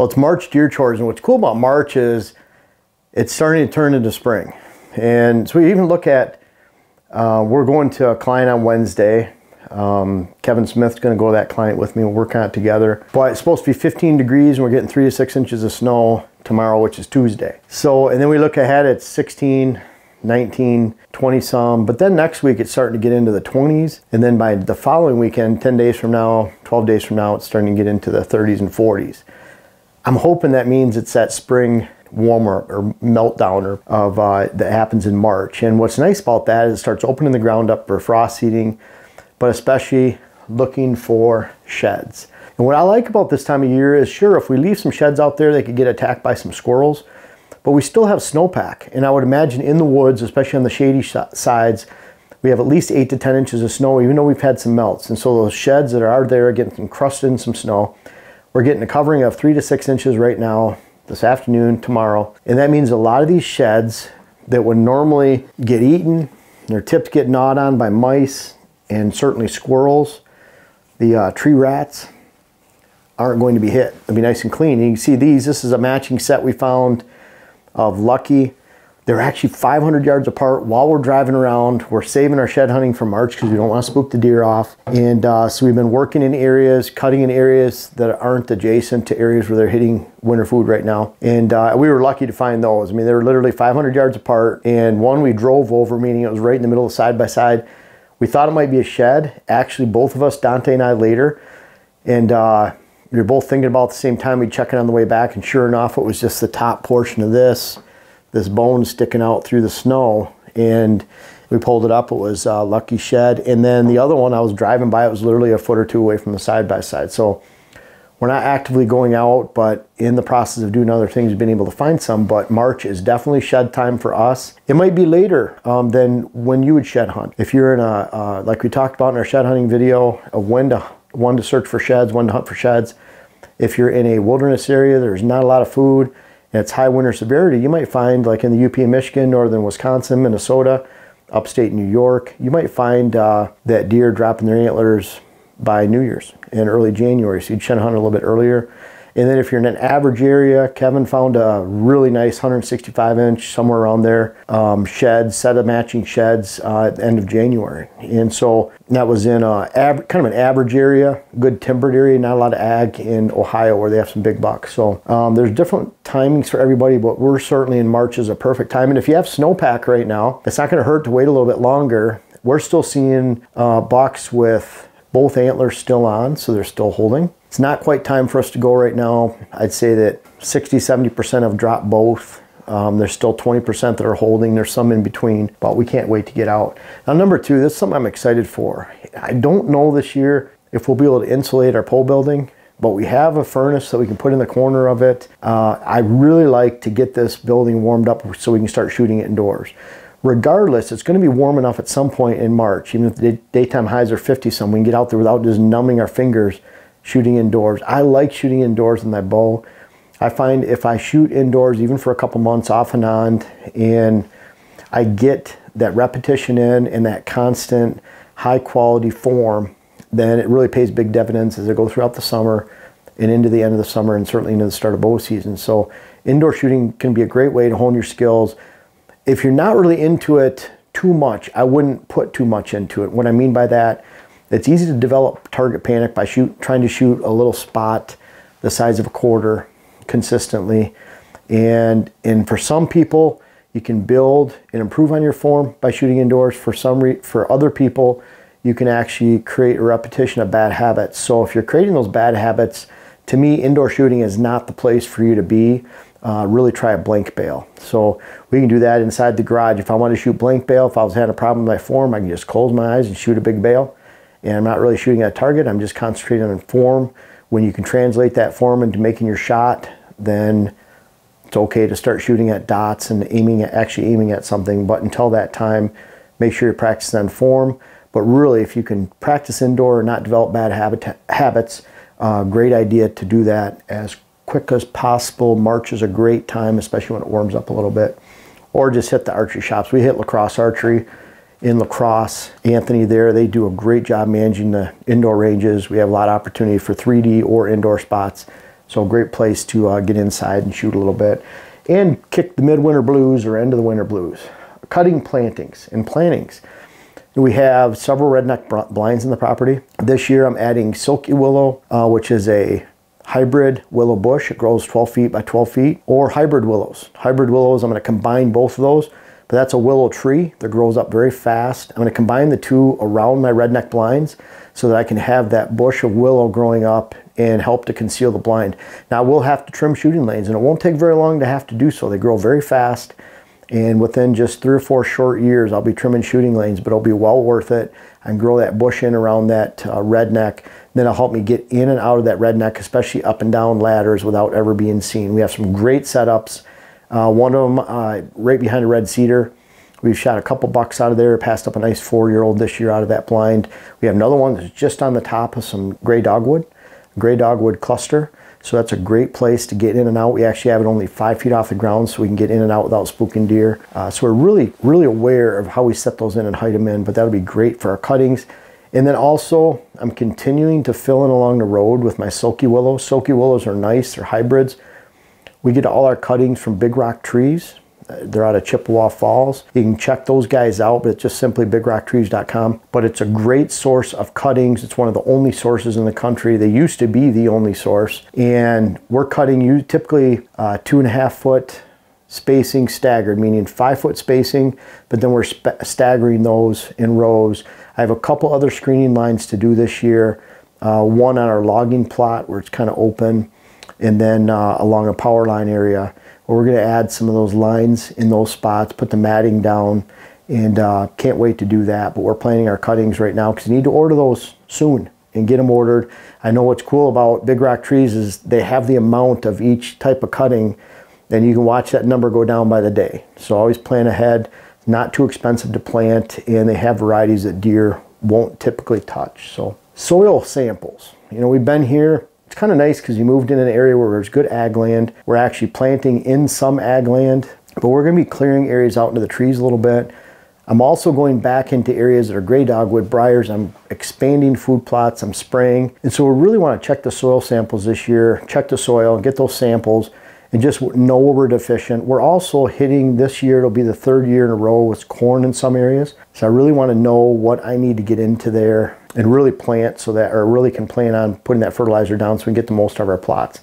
Well, it's March deer chores, and what's cool about March is it's starting to turn into spring. And so we even look at, we're going to a client on Wednesday. Kevin Smith's going to go to that client with me. We'll work on it together. But it's supposed to be 15 degrees, and we're getting 3 to 6 inches of snow tomorrow, which is Tuesday. So, and then we look ahead, it's 16, 19, 20 some, but then next week it's starting to get into the 20s. And then by the following weekend, 10 days from now, 12 days from now, it's starting to get into the 30s and 40s. I'm hoping that means it's that spring warmer or meltdown of that happens in March. And what's nice about that is it starts opening the ground up for frost seeding, but especially looking for sheds. And what I like about this time of year is, sure, if we leave some sheds out there, they could get attacked by some squirrels, but we still have snowpack. And I would imagine in the woods, especially on the shady sides, we have at least 8 to 10 inches of snow, even though we've had some melts. And so those sheds that are there are getting encrusted in some snow. We're getting a covering of 3 to 6 inches right now, this afternoon, tomorrow. And that means a lot of these sheds that would normally get eaten, their tips get gnawed on by mice and certainly squirrels, the tree rats, aren't going to be hit. They'll be nice and clean. And you can see these, this is a matching set we found of Lucky. They're actually 500 yards apart. While we're driving around, we're saving our shed hunting for March because we don't want to spook the deer off. And so we've been working in areas, cutting in areas that aren't adjacent to areas where they're hitting winter food right now. And we were lucky to find those. I mean, they were literally 500 yards apart. And one we drove over, meaning it was right in the middle of side by side. We thought it might be a shed. Actually, both of us, Dante and I, later. And we were both thinking about the same time. We'd check it on the way back. And sure enough, it was just the top portion of this bone sticking out through the snow, and we pulled it up. It was Lucky shed. And then the other one, I was driving by, it was literally a foot or two away from the side by side. So we're not actively going out, but in the process of doing other things, we've been able to find some. But March is definitely shed time for us. It might be later than when you would shed hunt. If you're in a, like we talked about in our shed hunting video, of when to search for sheds, when to hunt for sheds. If you're in a wilderness area, there's not a lot of food, and it's high winter severity, you might find, like in the UP of Michigan, northern Wisconsin, Minnesota, upstate New York, you might find that deer dropping their antlers by New Year's in early January. So you'd shed hunt a little bit earlier. And then if you're in an average area, Kevin found a really nice 165 inch, somewhere around there, set of matching sheds at the end of January. And so that was in kind of an average area, good timbered area, not a lot of ag in Ohio where they have some big bucks. So there's different timings for everybody, but we're certainly in March is a perfect time. And if you have snowpack right now, it's not gonna hurt to wait a little bit longer. We're still seeing bucks with both antlers still on, so they're still holding. It's not quite time for us to go right now. I'd say that 60–70% have dropped both. There's still 20% that are holding. There's some in between, but we can't wait to get out. Now, number two, this is something I'm excited for. I don't know this year if we'll be able to insulate our pole building, but we have a furnace that we can put in the corner of it. I really like to get this building warmed up so we can start shooting it indoors. Regardless, it's going to be warm enough at some point in March. Even if the daytime highs are 50 some, we can get out there without just numbing our fingers shooting indoors. I like shooting indoors with my bow. I find if I shoot indoors, even for a couple months off and on, and I get that repetition in and that constant high quality form, then it really pays big dividends as I go throughout the summer and into the end of the summer and certainly into the start of bow season. So indoor shooting can be a great way to hone your skills. If you're not really into it too much, I wouldn't put too much into it. What I mean by that, it's easy to develop target panic by trying to shoot a little spot the size of a quarter consistently. And for some people, you can build and improve on your form by shooting indoors. For other people, you can actually create a repetition of bad habits. So if you're creating those bad habits, to me, indoor shooting is not the place for you to be. Really try a blank bail. So we can do that inside the garage. If I want to shoot blank bail, if I was having a problem with my form, I can just close my eyes and shoot a big bail. And I'm not really shooting at a target, I'm just concentrating on form. When you can translate that form into making your shot, then it's okay to start shooting at dots and actually aiming at something. But until that time, make sure you're practicing on form. But really, if you can practice indoor and not develop bad habits, great idea to do that as quick as possible. March is a great time, especially when it warms up a little bit. Or just hit the archery shops. We hit Lacrosse Archery in La Crosse. Anthony there, they do a great job managing the indoor ranges. We have a lot of opportunity for 3D or indoor spots. So a great place to get inside and shoot a little bit and kick the midwinter blues or end of the winter blues. Cutting plantings and plantings. We have several redneck blinds in the property. This year I'm adding silky willow, which is a hybrid willow bush. It grows 12 feet by 12 feet, or hybrid willows. Hybrid willows, I'm going to combine both of those, but that's a willow tree that grows up very fast. I'm going to combine the two around my redneck blinds so that I can have that bush of willow growing up and help to conceal the blind. Now we'll have to trim shooting lanes, and it won't take very long to have to do so. They grow very fast. And within just 3 or 4 short years, I'll be trimming shooting lanes, but it'll be well worth it. I can grow that bush in around that redneck. Then it'll help me get in and out of that redneck, especially up and down ladders without ever being seen. We have some great setups. One of them right behind a red cedar. We've shot a couple bucks out of there, passed up a nice 4-year-old this year out of that blind. We have another one that's just on the top of some gray dogwood cluster. So that's a great place to get in and out. We actually have it only 5 feet off the ground, so we can get in and out without spooking deer. So we're really, really aware of how we set those in and hide them in, but that'll be great for our cuttings. And then also, I'm continuing to fill in along the road with my silky willows. Silky willows are nice, they're hybrids. We get all our cuttings from Big Rock Trees. They're out of Chippewa Falls. You can check those guys out, but it's just simply bigrocktrees.com. But it's a great source of cuttings. It's one of the only sources in the country. They used to be the only source. And we're cutting you typically 2.5 foot spacing staggered, meaning 5 foot spacing, but then we're staggering those in rows. I have a couple other screening lines to do this year. One on our logging plot where it's kind of open, and then along a power line area. We're going to add some of those lines in those spots, put the matting down, and can't wait to do that. But we're planning our cuttings right now because you need to order those soon and get them ordered. I know what's cool about Big Rock Trees is they have the amount of each type of cutting, and you can watch that number go down by the day. So always plan ahead. Not too expensive to plant, and they have varieties that deer won't typically touch. So soil samples. You know, we've been here. It's kind of nice because you moved in an area where there's good ag land. We're actually planting in some ag land, but we're going to be clearing areas out into the trees a little bit. I'm also going back into areas that are gray dogwood, briars. I'm expanding food plots. I'm spraying. And so we really want to check the soil samples this year, check the soil, get those samples, and just know where we're deficient. We're also hitting this year, it'll be the 3rd year in a row with corn in some areas. So I really want to know what I need to get into there and really plant so that, or really can plan on putting that fertilizer down so we can get the most out of our plots.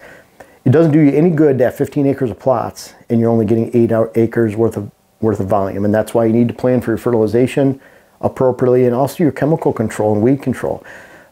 It doesn't do you any good to have 15 acres of plots and you're only getting 8 acres worth of volume. And that's why you need to plan for your fertilization appropriately and also your chemical control and weed control.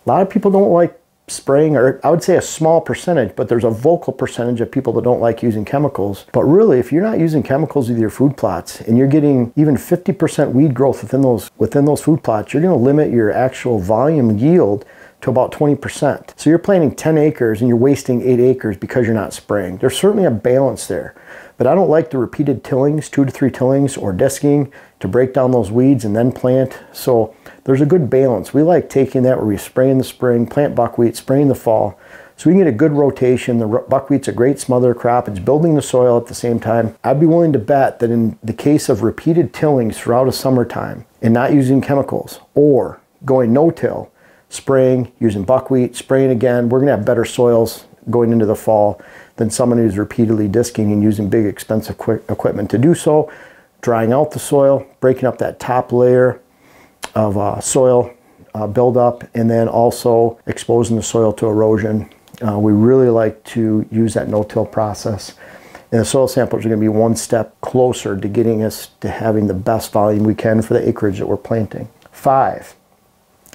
A lot of people don't like spraying, or I would say a small percentage, but there's a vocal percentage of people that don't like using chemicals. But really, if you're not using chemicals with your food plots and you're getting even 50% weed growth within those food plots, you're going to limit your actual volume yield to about 20%. So you're planting 10 acres and you're wasting 8 acres because you're not spraying. There's certainly a balance there. But I don't like the repeated tillings, 2 to 3 tillings or disking to break down those weeds and then plant. So there's a good balance. We like taking that where we spray in the spring, plant buckwheat, spray in the fall. So we can get a good rotation. The buckwheat's a great smother crop. It's building the soil at the same time. I'd be willing to bet that in the case of repeated tillings throughout a summertime and not using chemicals or going no-till, spraying, using buckwheat, spraying again, we're gonna have better soils going into the fall than someone who's repeatedly disking and using big expensive equipment to do so, drying out the soil, breaking up that top layer of soil buildup, and then also exposing the soil to erosion. We really like to use that no-till process. And the soil samples are going to be one step closer to getting us to having the best volume we can for the acreage that we're planting. 5,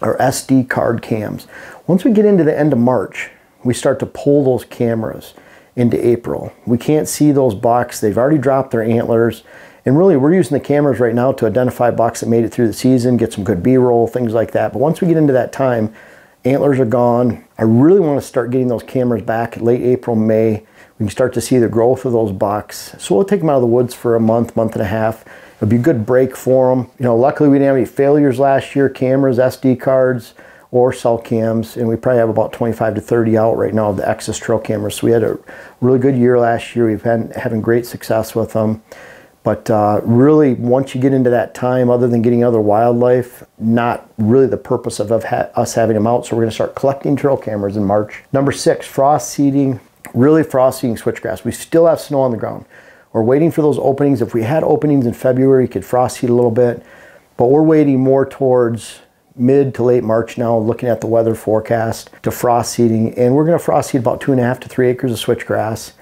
our SD card cams. Once we get into the end of March, we start to pull those cameras into April. We can't see those bucks. They've already dropped their antlers. And really, we're using the cameras right now to identify bucks that made it through the season, get some good B-roll, things like that. But once we get into that time, antlers are gone. I really want to start getting those cameras back late April, May. We can start to see the growth of those bucks. So we'll take them out of the woods for a month, month and a half. It'll be a good break for them. You know, luckily we didn't have any failures last year, cameras, SD cards, or cell cams, and we probably have about 25 to 30 out right now of the Access trail cameras. So we had a really good year last year. We've been having great success with them. But really, once you get into that time, other than getting other wildlife, not really the purpose of us having them out. So we're going to start collecting trail cameras in March. Number 6, frost seeding really frost-seeding switchgrass. We still have snow on the ground. We're waiting for those openings. If we had openings in February, you could frost seed a little bit, but we're waiting more towards mid to late March now, looking at the weather forecast to frost seeding, and we're going to frost seed about 2.5 to 3 acres of switchgrass.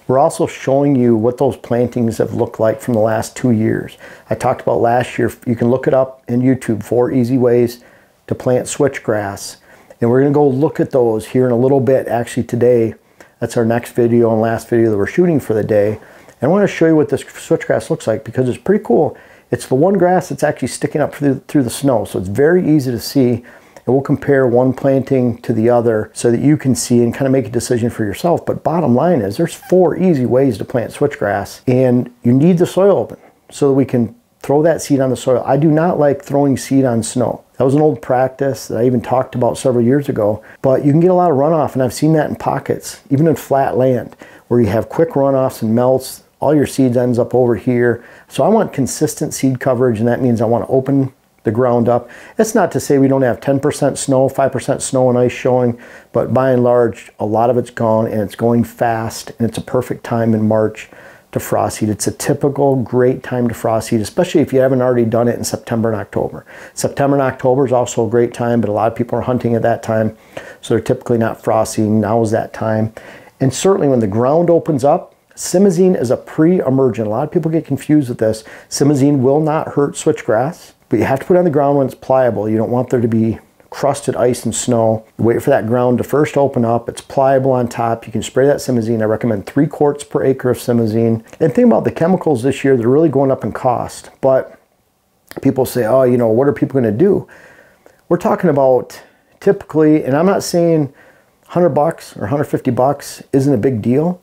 We're also showing you what those plantings have looked like from the last 2 years. I talked about last year. You can look it up in YouTube, 4 easy ways to plant switchgrass, and we're going to go look at those here in a little bit. Actually today, that's our next video and last video that we're shooting for the day. And I want to show you what this switchgrass looks like because it's pretty cool. It's the one grass that's actually sticking up through the snow, so it's very easy to see. And we'll compare one planting to the other so that you can see and kind of make a decision for yourself. But bottom line is there's 4 easy ways to plant switchgrass, and you need the soil open so that we can throw that seed on the soil. I do not like throwing seed on snow. That was an old practice that I even talked about several years ago, but you can get a lot of runoff, and I've seen that in pockets, even in flat land, where you have quick runoffs and melts. All your seeds ends up over here. So I want consistent seed coverage, and that means I want to open the ground up. That's not to say we don't have 10% snow, 5% snow and ice showing, but by and large, a lot of it's gone, and it's going fast, and it's a perfect time in March to frost seed. It's a typical great time to frost seed, especially if you haven't already done it in September and October. September and October is also a great time, but a lot of people are hunting at that time, so they're typically not frost seeding. Now is that time. And certainly when the ground opens up, simazine is a pre-emergent. A lot of people get confused with this. Simazine will not hurt switchgrass, but you have to put it on the ground when it's pliable. You don't want there to be crusted ice and snow. You wait for that ground to first open up. It's pliable on top. You can spray that simazine. I recommend 3 quarts per acre of simazine. And think about the chemicals this year. They're really going up in cost. But people say, oh, you know, what are people going to do? We're talking about typically, and I'm not saying $100 or $150 isn't a big deal.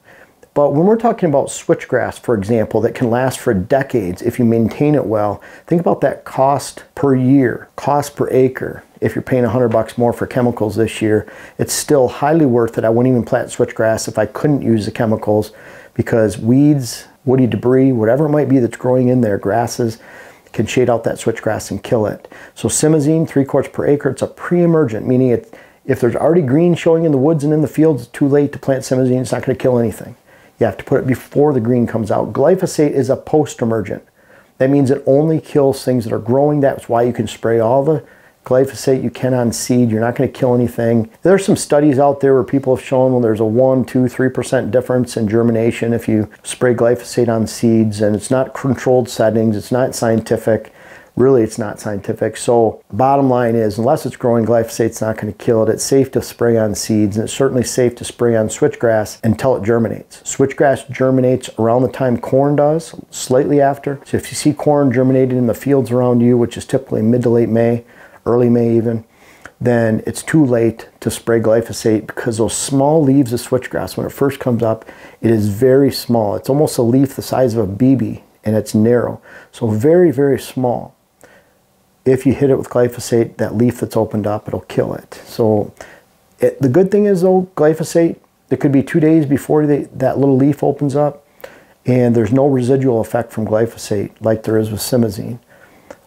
But when we're talking about switchgrass, for example, that can last for decades if you maintain it well, think about that cost per year, cost per acre. If you're paying $100 more for chemicals this year, it's still highly worth it. I wouldn't even plant switchgrass if I couldn't use the chemicals, because weeds, woody debris, whatever it might be that's growing in there, grasses, can shade out that switchgrass and kill it. So simazine, 3 quarts per acre, it's a pre-emergent, meaning if there's already green showing in the woods and in the fields, it's too late to plant simazine. It's not going to kill anything. You have to put it before the green comes out. Glyphosate is a post-emergent. That means it only kills things that are growing. That's why you can spray all the glyphosate you can on seed. You're not going to kill anything. There's some studies out there where people have shown when there's a 1, 2, 3% difference in germination if you spray glyphosate on seeds, and it's not controlled settings. It's not scientific. Really, it's not scientific. So bottom line is, unless it's growing glyphosate, it's not going to kill it. It's safe to spray on seeds, and it's certainly safe to spray on switchgrass until it germinates. Switchgrass germinates around the time corn does, slightly after. So if you see corn germinated in the fields around you, which is typically mid to late May, early May even, then it's too late to spray glyphosate, because those small leaves of switchgrass, when it first comes up, it is very small. It's almost a leaf the size of a BB, and it's narrow. So very, very small. If you hit it with glyphosate, that leaf that's opened up, it'll kill it. So the good thing is, though, glyphosate, it could be 2 days before that little leaf opens up, and there's no residual effect from glyphosate like there is with simazine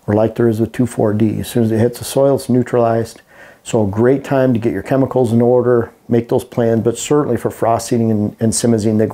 or like there is with 2,4-D. As soon as it hits the soil, it's neutralized. So a great time to get your chemicals in order, make those plans, but certainly for frost seeding and simazine, they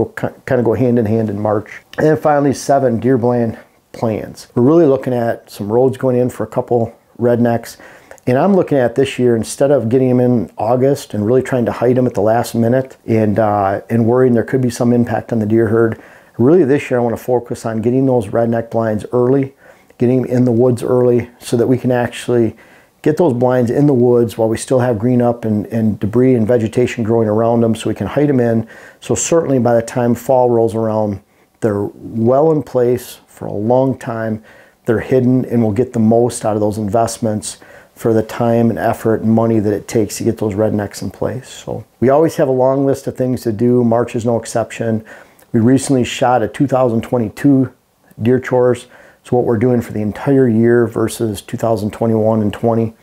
kind of go hand in hand in March. And then finally, 7, deer-blind plans. We're really looking at some roads going in for a couple rednecks, and I'm looking at this year, instead of getting them in August and really trying to hide them at the last minute and worrying there could be some impact on the deer herd, really this year I want to focus on getting those redneck blinds early, getting them in the woods early, so that we can actually get those blinds in the woods while we still have green up and debris and vegetation growing around them, so we can hide them in. So certainly by the time fall rolls around, they're well in place for a long time. They're hidden, and we'll get the most out of those investments for the time and effort and money that it takes to get those rednecks in place. So we always have a long list of things to do. March is no exception. We recently shot a 2022 deer chores. So what we're doing for the entire year versus 2021 and 20.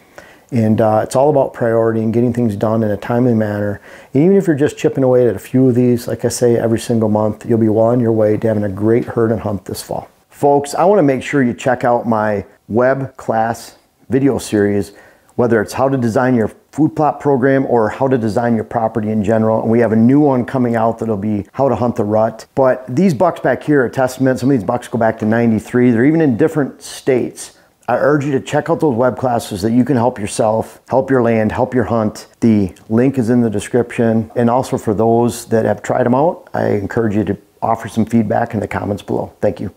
And it's all about priority and getting things done in a timely manner. And even if you're just chipping away at a few of these, like I say, every single month, you'll be well on your way to having a great herd and hunt this fall. Folks, I want to make sure you check out my web class video series, whether it's how to design your food plot program or how to design your property in general. And we have a new one coming out that'll be how to hunt the rut. But these bucks back here are a testament. Some of these bucks go back to 93. They're even in different states. I urge you to check out those web classes so that you can help yourself, help your land, help your hunt. The link is in the description. And also for those that have tried them out, I encourage you to offer some feedback in the comments below. Thank you.